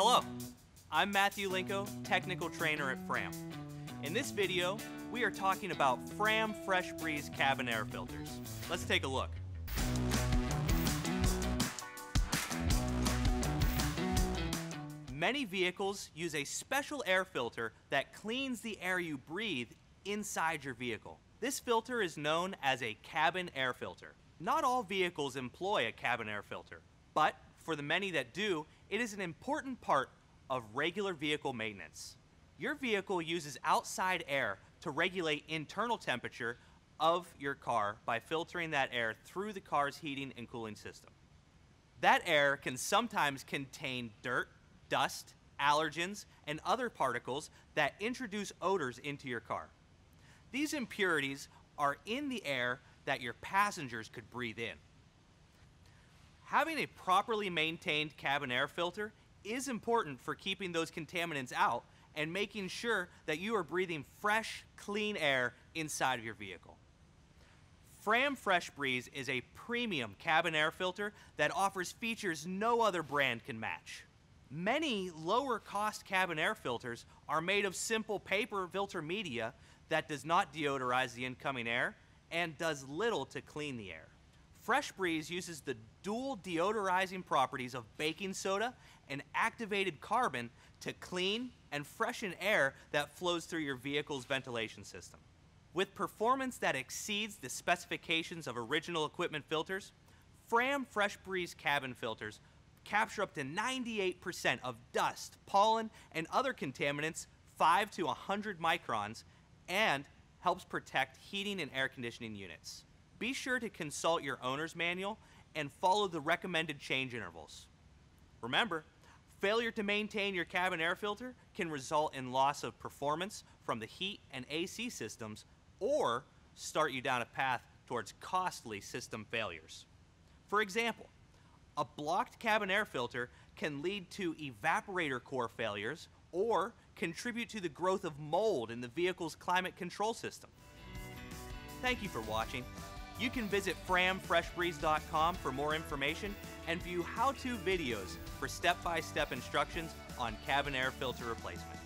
Hello, I'm Matthew Linko, Technical Trainer at FRAM. In this video, we are talking about FRAM Fresh Breeze cabin air filters. Let's take a look. Many vehicles use a special air filter that cleans the air you breathe inside your vehicle. This filter is known as a cabin air filter. Not all vehicles employ a cabin air filter, but for the many that do, it is an important part of regular vehicle maintenance. Your vehicle uses outside air to regulate internal temperature of your car by filtering that air through the car's heating and cooling system. That air can sometimes contain dirt, dust, allergens, and other particles that introduce odors into your car. These impurities are in the air that your passengers could breathe in. Having a properly maintained cabin air filter is important for keeping those contaminants out and making sure that you are breathing fresh, clean air inside of your vehicle. FRAM Fresh Breeze is a premium cabin air filter that offers features no other brand can match. Many lower cost cabin air filters are made of simple paper filter media that does not deodorize the incoming air and does little to clean the air. Fresh Breeze uses the dual deodorizing properties of baking soda and activated carbon to clean and freshen air that flows through your vehicle's ventilation system. With performance that exceeds the specifications of original equipment filters, FRAM Fresh Breeze cabin filters capture up to 98% of dust, pollen, and other contaminants 5 to 100 microns and helps protect heating and air conditioning units. Be sure to consult your owner's manual and follow the recommended change intervals. Remember, failure to maintain your cabin air filter can result in loss of performance from the heat and AC systems or start you down a path towards costly system failures. For example, a blocked cabin air filter can lead to evaporator core failures or contribute to the growth of mold in the vehicle's climate control system. Thank you for watching. You can visit framfreshbreeze.com for more information and view how-to videos for step-by-step instructions on cabin air filter replacement.